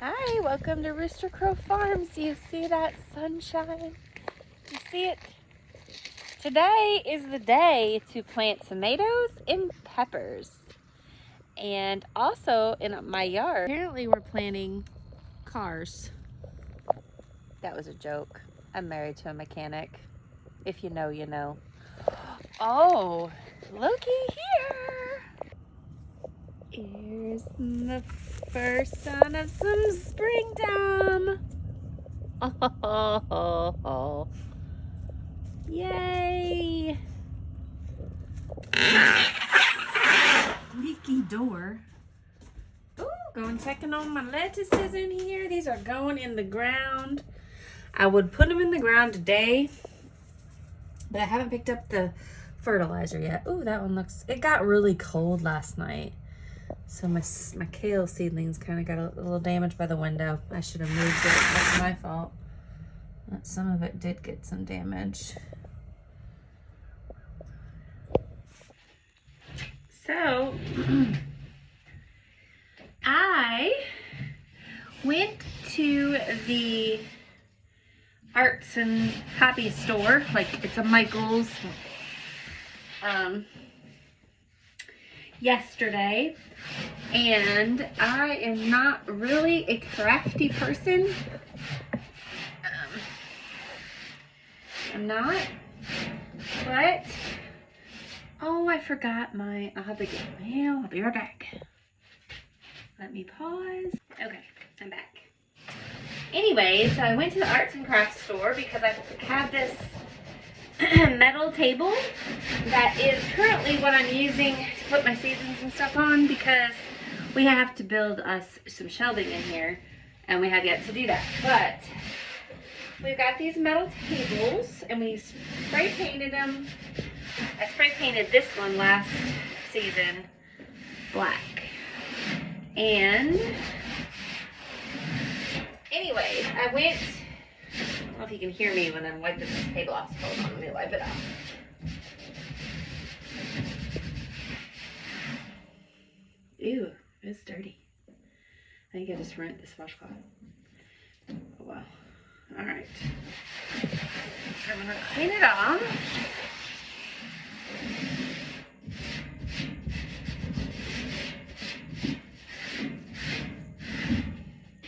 Hi, welcome to Rooster Crow Farms. Do you see that sunshine? You see it? Today is the day to plant tomatoes and peppers. And also in my yard, apparently we're planting cars. That was a joke. I'm married to a mechanic. If you know, you know. Oh, looky here. Here's the first sign of some springtime. Oh, yay! Leaky door. Ooh, going checking on my lettuces in here. These are going in the ground. I would put them in the ground today, but I haven't picked up the fertilizer yet. Ooh, that one looks, it got really cold last night. So my kale seedlings kind of got a little damaged by the window. I should have moved it. That's my fault. But some of it did get some damage. So, I went to the arts and hobby store, like it's a Michael's, yesterday, and I am not really a crafty person. I'm not, but, oh, I forgot I'll have to get mail. I'll be right back. Let me pause. Okay, I'm back. Anyway, so I went to the arts and crafts store because I have this metal table that is currently what I'm using to put my seasons and stuff on, because we have to build us some shelving in here and we have yet to do that. But we've got these metal tables and we spray painted them. I spray painted this one last season black. And anyways, I went, I don't know if you can hear me when I'm wiping this table off. Hold on, let me wipe it off. Ew, it's dirty. I think I just rinsed this washcloth. Oh wow. Alright. I'm gonna clean it off.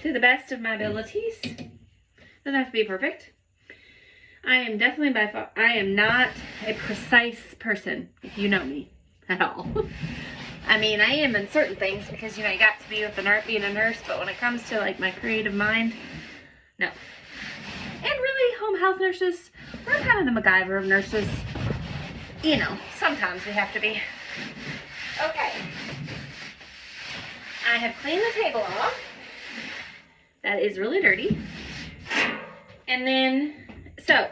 To the best of my abilities. Doesn't have to be perfect. I am definitely by far, I am not a precise person, if you know me at all. I mean, I am in certain things because, you know, I got to be with being a nurse, but when it comes to like my creative mind, no. And really, home health nurses, we're kind of the MacGyver of nurses. You know, sometimes we have to be. Okay. I have cleaned the table off. That is really dirty. And then, so,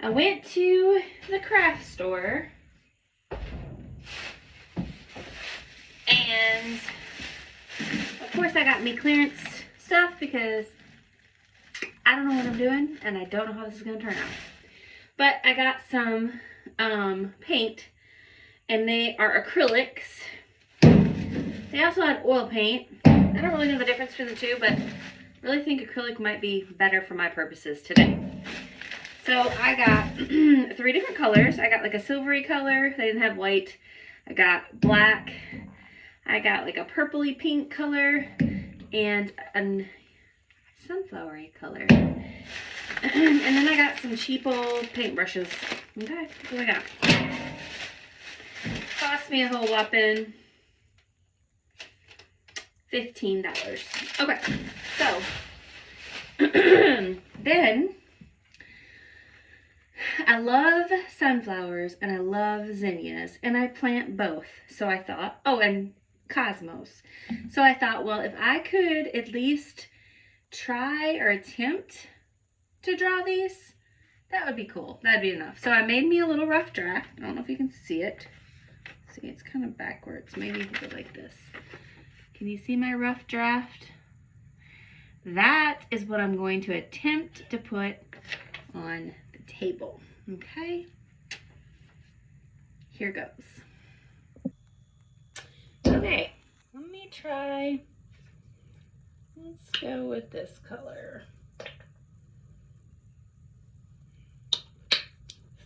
I went to the craft store and of course I got me clearance stuff because I don't know what I'm doing and I don't know how this is going to turn out. But I got some paint, and they are acrylics. They also had oil paint. I don't really know the difference between the two, but I really think acrylic might be better for my purposes today. So I got 3 different colors. I got like a silvery color. They didn't have white. I got black. I got like a purpley pink color and a sunflowery color. And then I got some cheapo paintbrushes. Okay, what do I got? Cost me a whole whopping $15. Okay, so then I love sunflowers and I love zinnias and I plant both. So I thought, oh, and cosmos. So I thought, well, if I could at least try or attempt to draw these, that would be cool. That'd be enough. So I made me a little rough draft. I don't know if you can see it. See, it's kind of backwards. Maybe you can go like this. Can you see my rough draft? That is what I'm going to attempt to put on the table. Okay? Here goes. Okay, let me try Let's go with this color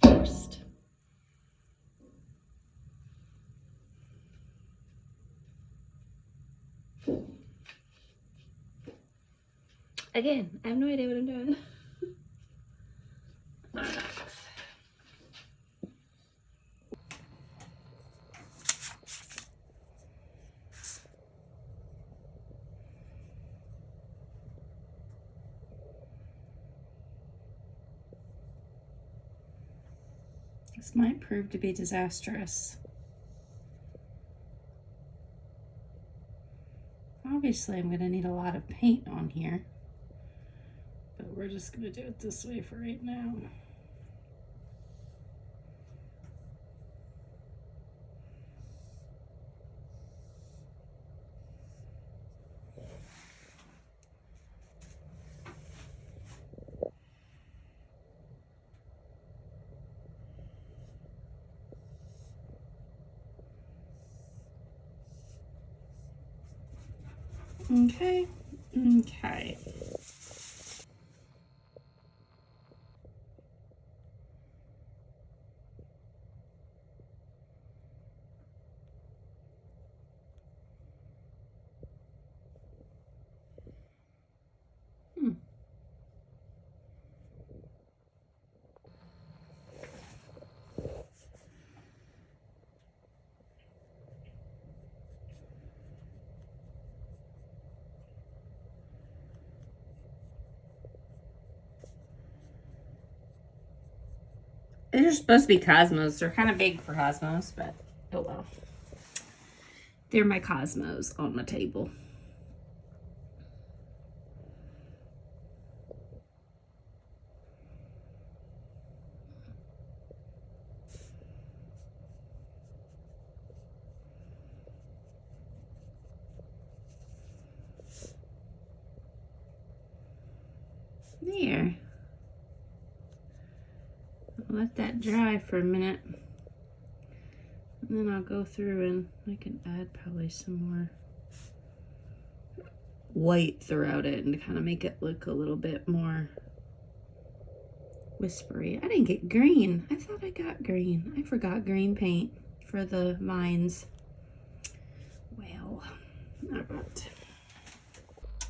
first. Again, I have no idea what I'm doing. This might prove to be disastrous. Obviously, I'm going to need a lot of paint on here, but we're just going to do it this way for right now. Okay, okay. They're supposed to be cosmos. They're kind of big for cosmos, but oh well. They're my cosmos on my table. There. I'll let that dry for a minute. And then I'll go through and I can add probably some more white throughout it and to kind of make it look a little bit more whispery. I didn't get green. I thought I got green. I forgot green paint for the vines. Well, all right.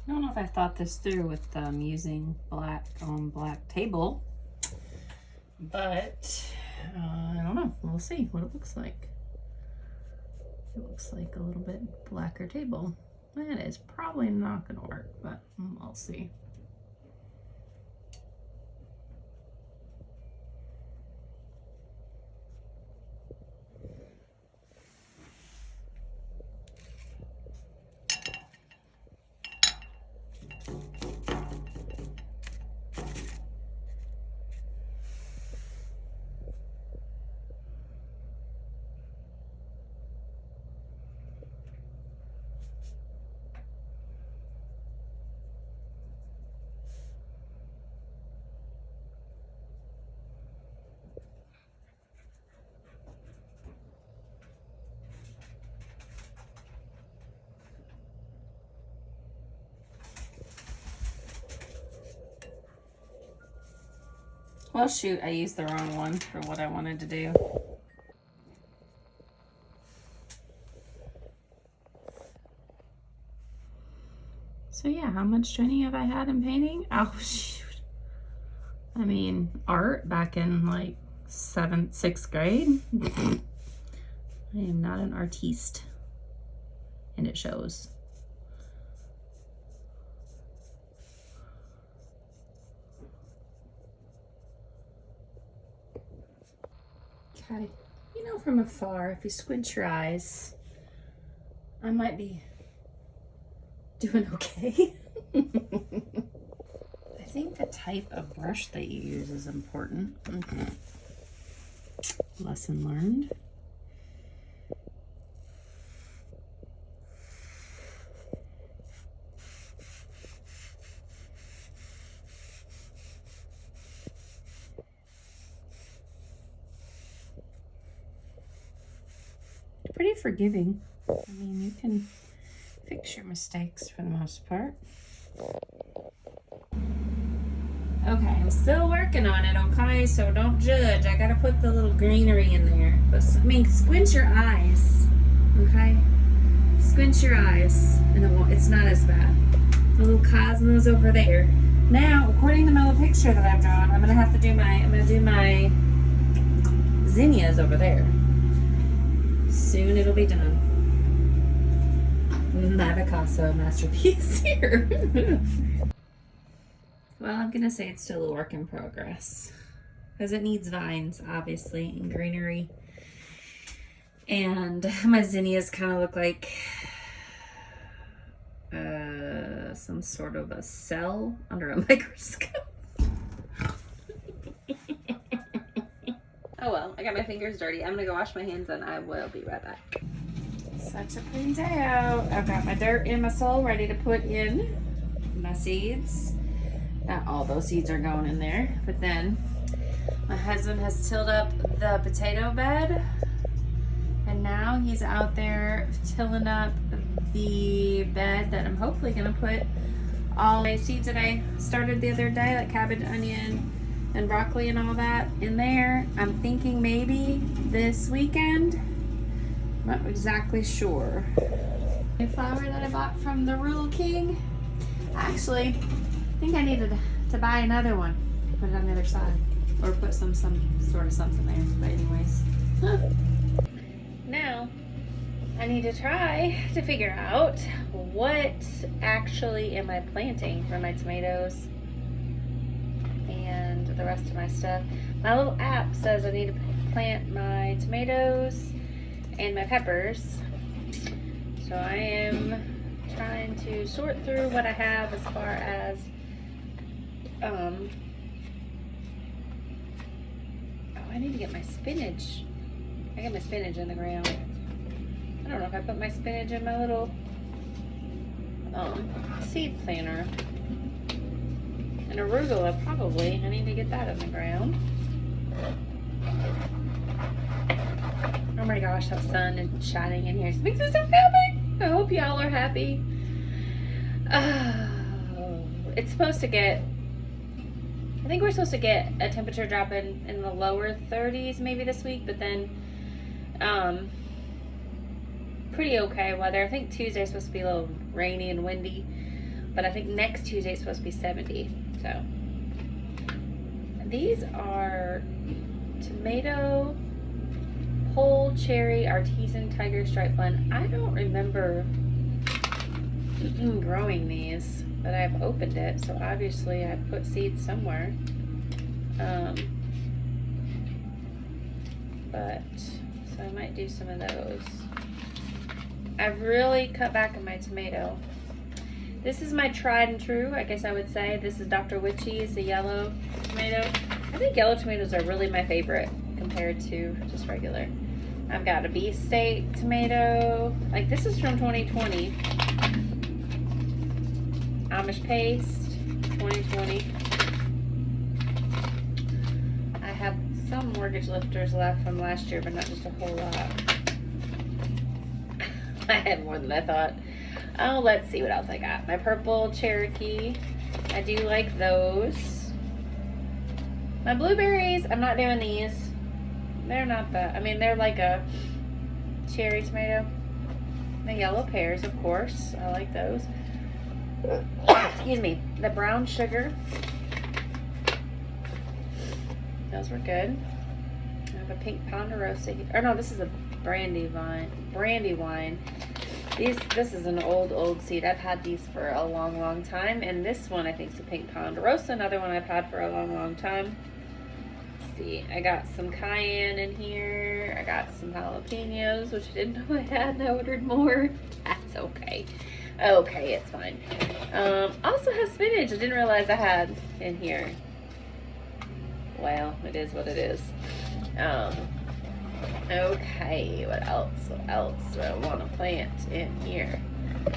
I don't know if I thought this through with using black on black table, but I don't know. We'll see what it looks like. It looks like a little bit blacker table. That is probably not going to work, but we'll see. Well, shoot, I used the wrong one for what I wanted to do. So yeah, how much training have I had in painting? Oh, shoot. I mean, art back in like 7th, 6th grade. I am not an artiste, and it shows. Okay, you know, from afar, if you squint your eyes, I might be doing okay. I think the type of brush that you use is important. Lesson learned. Pretty forgiving. I mean, you can fix your mistakes for the most part. Okay, I'm still working on it, okay? So don't judge. I gotta put the little greenery in there. But, I mean, squint your eyes, okay? Squint your eyes, and it's not as bad. The little cosmos over there. Now, according to my little picture that I've drawn, I'm gonna do my zinnias over there. Soon it'll be done. My Picasso masterpiece here. Well, I'm gonna say it's still a work in progress because it needs vines, obviously, and greenery. And my zinnias kind of look like some sort of a cell under a microscope. Oh well, I got my fingers dirty. I'm gonna go wash my hands and I will be right back. Such a pretty day out. I've got my dirt in my soil ready to put in my seeds. Not all those seeds are going in there, but then my husband has tilled up the potato bed, and now he's out there tilling up the bed that I'm hopefully gonna put all my seeds that I started the other day, like cabbage, onion, and broccoli and all that in there. I'm thinking maybe this weekend. Not exactly sure. New flower that I bought from the Rural King. Actually, I think I needed to buy another one. Put it on the other side. Or put some sort of something there. But anyways. Now, I need to try to figure out what actually am I planting for my tomatoes and the rest of my stuff. My little app says I need to plant my tomatoes and my peppers. So I am trying to sort through what I have as far as oh, I need to get my spinach. I got my spinach in the ground. I don't know if I put my spinach in my little seed planter. And arugula, probably. I need to get that in the ground. Oh my gosh, that sun is shining in here. It makes me so happy. I hope y'all are happy. Oh, it's supposed to get, I think we're supposed to get a temperature drop in the lower 30s maybe this week, but then pretty okay weather. I think Tuesday's supposed to be a little rainy and windy, but I think next Tuesday's supposed to be 70. So these are tomato whole cherry artisan tiger stripe blend. I don't remember growing these, but I've opened it, so obviously I put seeds somewhere. But so I might do some of those. I've really cut back on my tomato. This is my tried and true, I guess I would say. This is Dr. Witchy's, the yellow tomato. I think yellow tomatoes are really my favorite compared to just regular. I've got a beefsteak tomato. Like, this is from 2020. Amish paste, 2020. I have some mortgage lifters left from last year, but not just a whole lot. I had more than I thought. Oh, let's see what else I got. My purple Cherokee. I do like those. My blueberries, I'm not doing these. They're not that, I mean, they're like a cherry tomato. The yellow pears, of course. I like those. Excuse me. The brown sugar. Those were good. I have a pink ponderosa. Or no, this is a brandy wine. This is an old seed. I've had these for a long time, and this one I think is a pink ponderosa. Another one I've had for a long time. Let's see, I got some cayenne in here. I got some jalapenos, which I didn't know I had, and I ordered more. That's okay. Okay, it's fine. Also have spinach. I didn't realize I had in here. Well, it is what it is. Okay, what else do I want to plant in here?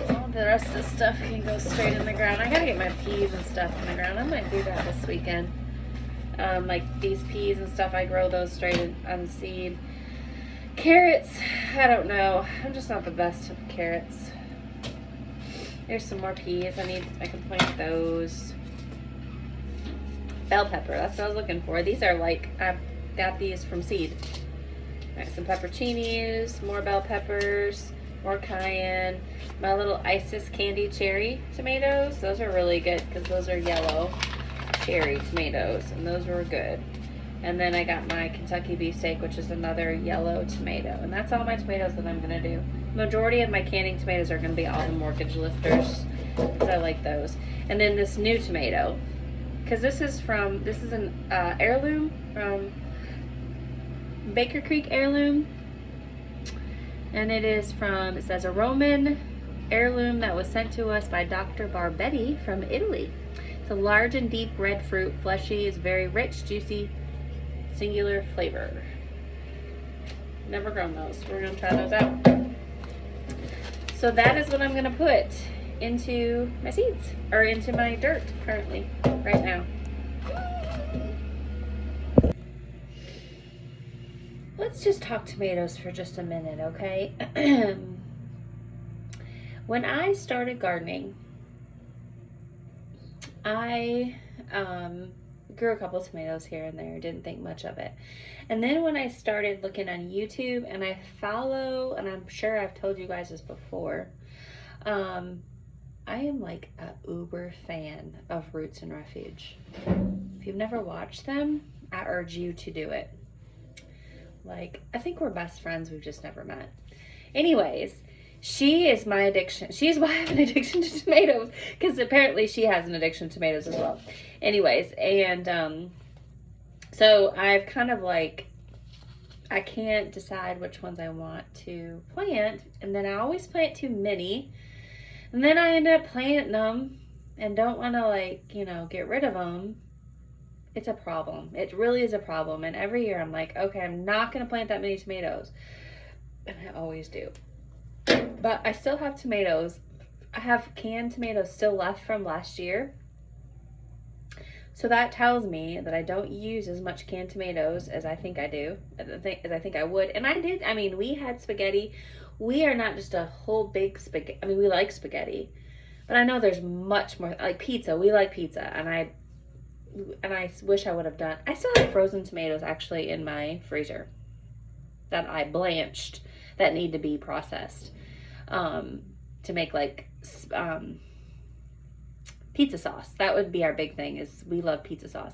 All the rest of the stuff can go straight in the ground. I gotta get my peas and stuff in the ground. I might do that this weekend. Like these peas and stuff, I grow those straight on seed. Carrots, I don't know. I'm just not the best with carrots. There's some more peas. I can plant those. Bell pepper, that's what I was looking for. These are like, I've got these from seed. Got some pepperoncinis, more bell peppers, more cayenne. My little Isis candy cherry tomatoes, those are really good because those are yellow cherry tomatoes, and those were good. And then I got my Kentucky beefsteak, which is another yellow tomato. And that's all my tomatoes that I'm gonna do. Majority of my canning tomatoes are gonna be all the mortgage lifters, because I like those. And then this new tomato, because this is an heirloom from Baker Creek Heirloom, and it says a Roman heirloom that was sent to us by Dr. Barbetti from Italy. It's a large and deep red fruit, fleshy, is very rich, juicy, singular flavor. Never grown those. We're gonna try those out. So that is what I'm gonna put into my seeds, or into my dirt currently, right now. Let's just talk tomatoes for just a minute, okay? When I started gardening, I grew a couple tomatoes here and there, didn't think much of it. And then when I started looking on YouTube, and I follow, and I'm sure I've told you guys this before, I am like a uber fan of Roots and Refuge. If you've never watched them, I urge you to do it. Like, I think we're best friends, we've just never met. Anyways, she is my addiction. She's why I have an addiction to tomatoes, because apparently she has an addiction to tomatoes as well. Anyways, and so I've kind of like, I can't decide which ones I want to plant, and then I always plant too many, and then I end up planting them and don't want to, like, you know, get rid of them. It's a problem. It really is a problem. And every year I'm like, okay, I'm not going to plant that many tomatoes. And I always do. But I still have tomatoes. I have canned tomatoes still left from last year. So that tells me that I don't use as much canned tomatoes as I think I do, as I think I would. And I did. I mean, we had spaghetti. We are not just a whole big spaghetti. I mean, we like spaghetti. But I know there's much more, like pizza. We like pizza. And I wish I would have done. I still have frozen tomatoes actually in my freezer that I blanched that need to be processed to make like pizza sauce. That would be our big thing, is we love pizza sauce.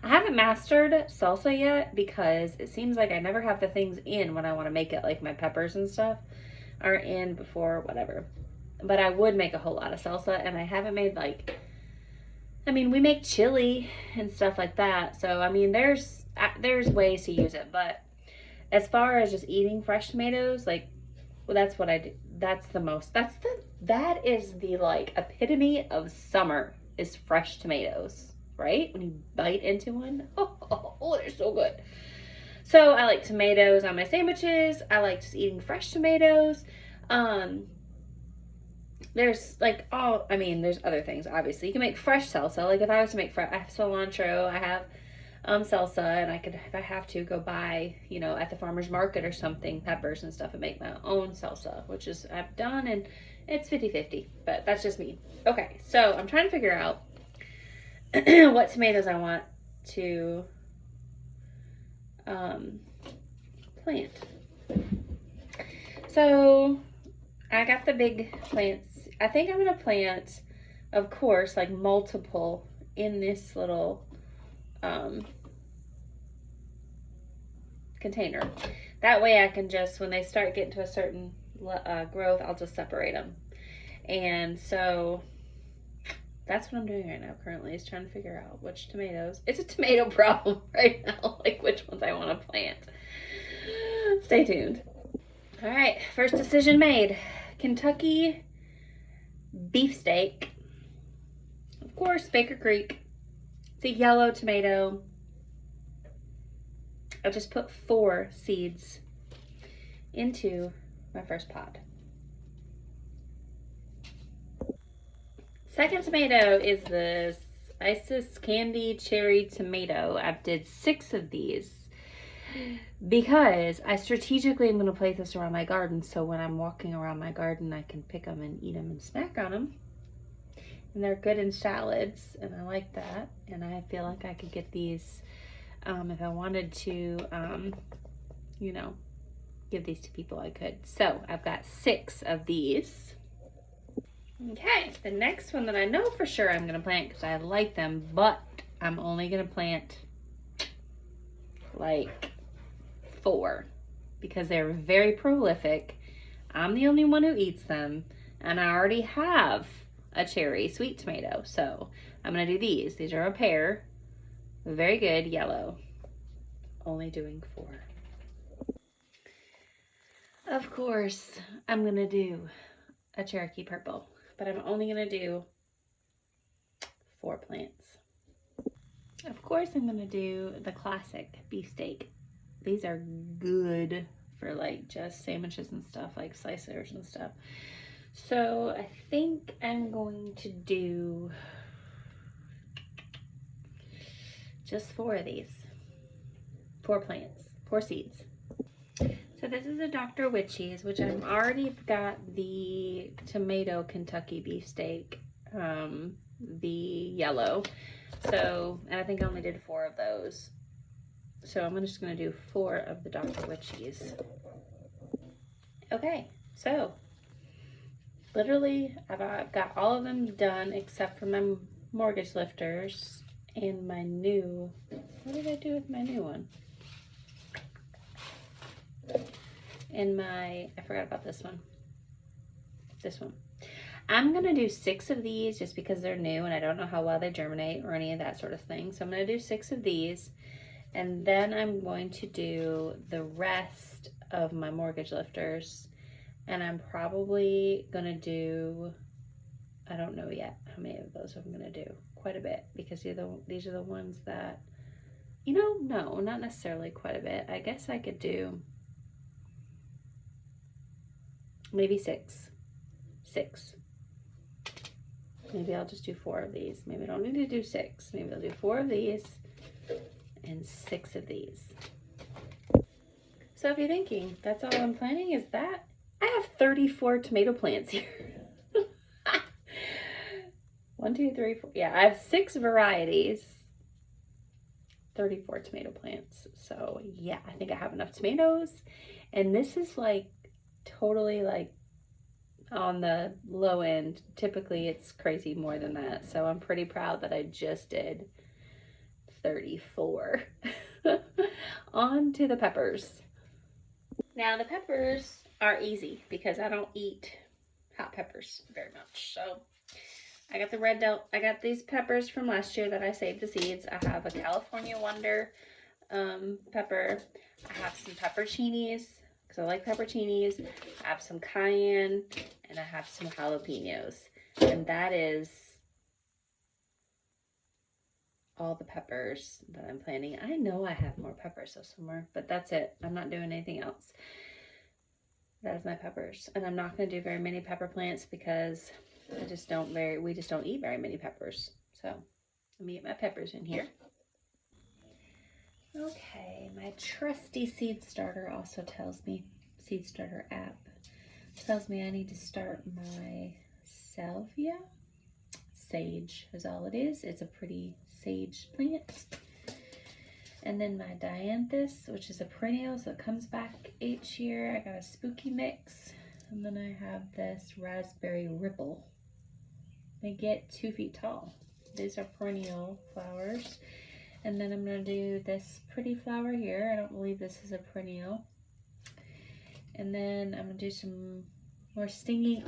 I haven't mastered salsa yet because it seems like I never have the things in when I want to make it, like my peppers and stuff are in before whatever. But I would make a whole lot of salsa, and I haven't made like, I mean, we make chili and stuff like that. So, I mean, there's ways to use it. But as far as just eating fresh tomatoes, like, well, that's what I do. That is the like epitome of summer, is fresh tomatoes, right? When you bite into one, oh, they're so good. So I like tomatoes on my sandwiches. I like just eating fresh tomatoes. There's like, there's other things, obviously. You can make fresh salsa. Like if I was to make I have cilantro, I have salsa, and I could, if I have to, go buy, you know, at the farmer's market or something, peppers and stuff, and make my own salsa, which is, I've done, and it's 50-50, but that's just me. Okay, so I'm trying to figure out what tomatoes I want to plant. So I got the big plants. I think I'm gonna plant, of course, like multiple in this little container. That way I can just, when they start getting to a certain growth, I'll just separate them. And so that's what I'm doing right now currently, is trying to figure out which tomatoes. It's a tomato problem right now, like which ones I want to plant. Stay tuned. All right, first decision made. Kentucky beefsteak. Of course, Baker Creek. It's a yellow tomato. I just put 4 seeds into my first pot. Second tomato is this Isis Candy Cherry Tomato. I did 6 of these because I strategically am going to place this around my garden, so when I'm walking around my garden I can pick them and eat them and snack on them. And they're good in salads, and I like that. And I feel like I could get these if I wanted to, you know, give these to people, I could. So I've got 6 of these. Okay, the next one that I know for sure I'm gonna plant because I like them, but I'm only gonna plant like 4 because they're very prolific. I'm the only one who eats them, and I already have a cherry sweet tomato. So I'm gonna do these. These are a pear, very good, yellow. Only doing 4. Of course, I'm gonna do a Cherokee purple, but I'm only gonna do 4 plants. Of course, I'm gonna do the classic beefsteak. These are good for like just sandwiches and stuff, like slicers and stuff. So I think I'm going to do just 4 of these. 4 plants, 4 seeds. So this is a Dr. Witchy's, which I've already got the tomato Kentucky beefsteak, the yellow. So, and I think I only did 4 of those. So I'm just gonna do 4 of the Dr. Witchy's. Okay, so literally I've got all of them done except for my mortgage lifters and my new, what did I do with my new one? And my, I forgot about this one. This one. I'm gonna do 6 of these just because they're new and I don't know how well they germinate or any of that sort of thing. So I'm gonna do 6 of these, and then I'm going to do the rest of my mortgage lifters, and I'm probably gonna do, I don't know yet how many of those I'm gonna do. Quite a bit, because these are the ones that, you know, no, not necessarily quite a bit. I guess I could do maybe 6. Maybe I'll just do 4 of these. Maybe I don't need to do 6. Maybe I'll do 4 of these and 6 of these. So if you're thinking, that's all I'm planting is that, I have 34 tomato plants here. 1, 2, 3, 4. Yeah, I have 6 varieties, 34 tomato plants. So yeah, I think I have enough tomatoes. And this is like totally like on the low end. Typically it's crazy more than that. So I'm pretty proud that I just did 34. On to the peppers. Now the peppers are easy because I don't eat hot peppers very much. So I got I got these peppers from last year that I saved the seeds. I have a California Wonder pepper. I have some pepperoncinis because I like pepperoncinis. I have some cayenne, and I have some jalapenos. And that is all the peppers that I'm planting. I know I have more peppers though somewhere, but that's it. I'm not doing anything else. That is my peppers. And I'm not going to do very many pepper plants because we just don't eat very many peppers. So let me get my peppers in here. Okay, my trusty seed starter also tells me, seed starter app tells me I need to start my salvia. Sage is all it is. It's a pretty sage plant. And then my dianthus, which is a perennial, so it comes back each year. I got a spooky mix. And then I have this raspberry ripple. They get 2 feet tall. These are perennial flowers. And then I'm going to do this pretty flower here. I don't believe this is a perennial. And then I'm going to do some more stinging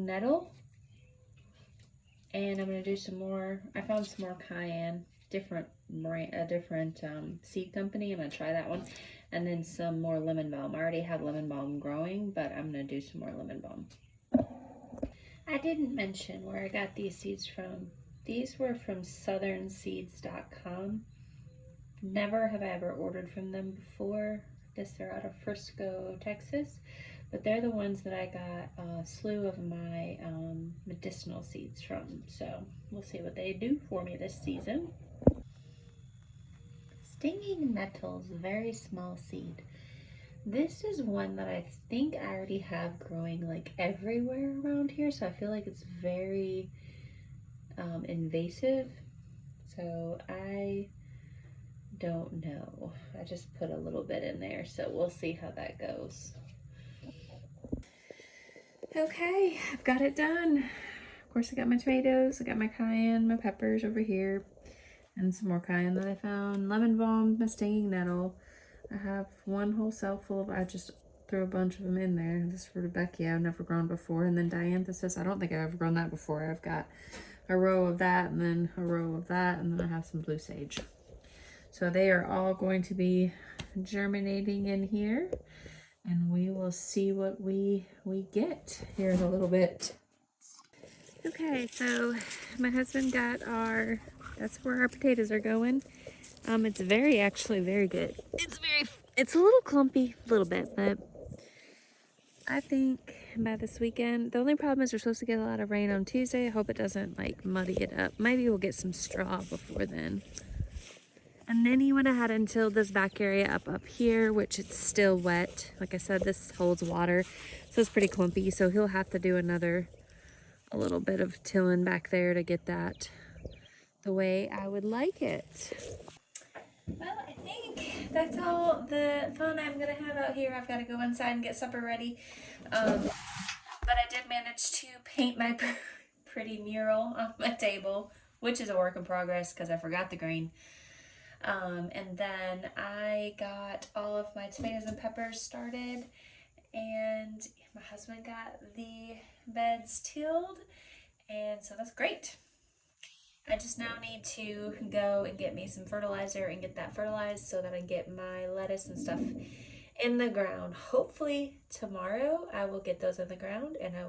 nettle. And I'm going to do some more, I found some more cayenne, different seed company. I'm going to try that one. And then some more lemon balm. I already have lemon balm growing, but I'm going to do some more lemon balm. I didn't mention where I got these seeds from. These were from southernseeds.com. Never have I ever ordered from them before. I guess they're out of Frisco, Texas. But they're the ones that I got a slew of my medicinal seeds from. So we'll see what they do for me this season. Stinging nettles, very small seed. This is one that I think I already have growing like everywhere around here, so I feel like it's very invasive. So I don't know. I just put a little bit in there, so we'll see how that goes. Okay, I've got it done. Of course, I got my tomatoes, I got my cayenne, my peppers over here, and some more cayenne that I found. Lemon balm, my stinging nettle. I have one whole cell full of, I just threw a bunch of them in there. This is for Rebecca, I've never grown before. And then dianthesis, I don't think I've ever grown that before. I've got a row of that, and then a row of that, and then I have some blue sage. So they are all going to be germinating in here, and we will see what we get here in a little bit. Okay, so my husband got that's where our potatoes are going. It's actually very good. It's a little clumpy, a little bit, but I think by this weekend, the only problem is we're supposed to get a lot of rain on Tuesday. I hope it doesn't like muddy it up. Maybe we'll get some straw before then. And then he went ahead and tilled this back area up here, which it's still wet. Like I said, this holds water, so it's pretty clumpy. So he'll have to do a little bit of tilling back there to get that the way I would like it. Well, I think that's all the fun I'm gonna have out here. I've got to go inside and get supper ready. But I did manage to paint my pretty mural on my table, which is a work in progress because I forgot the green. And then I got all of my tomatoes and peppers started, and my husband got the beds tilled, and so that's great. I just now need to go and get me some fertilizer and get that fertilized so that I get my lettuce and stuff in the ground. Hopefully tomorrow I will get those in the ground, and I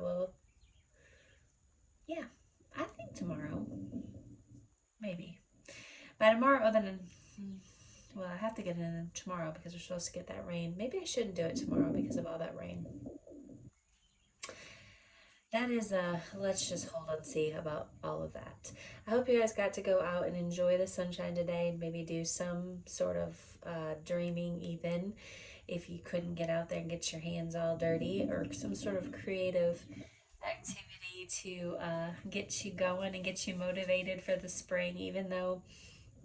think tomorrow, maybe. By tomorrow, well, I have to get it in tomorrow because we're supposed to get that rain. Maybe I shouldn't do it tomorrow because of all that rain. That is let's just hold and see about all of that. I hope you guys got to go out and enjoy the sunshine today and maybe do some sort of dreaming even if you couldn't get out there and get your hands all dirty, or some sort of creative activity to get you going and get you motivated for the spring, even though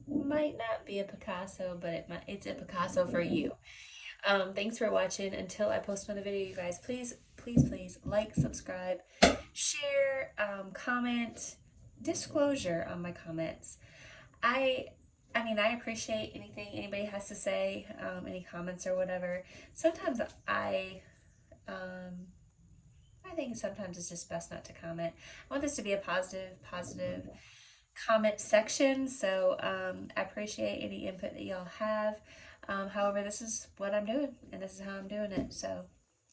it might not be a Picasso, but it's a Picasso for you. Thanks for watching. Until I post another video, you guys, please like, subscribe, share, comment, disclosure on my comments. I appreciate anything anybody has to say, any comments or whatever. Sometimes I think sometimes it's just best not to comment. I want this to be a positive comment section, so I appreciate any input that y'all have. However, this is what I'm doing, and this is how I'm doing it, so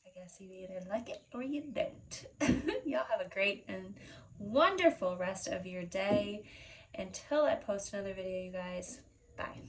I guess you either like it or you don't. Y'all have a great and wonderful rest of your day. Until I post another video, you guys, bye.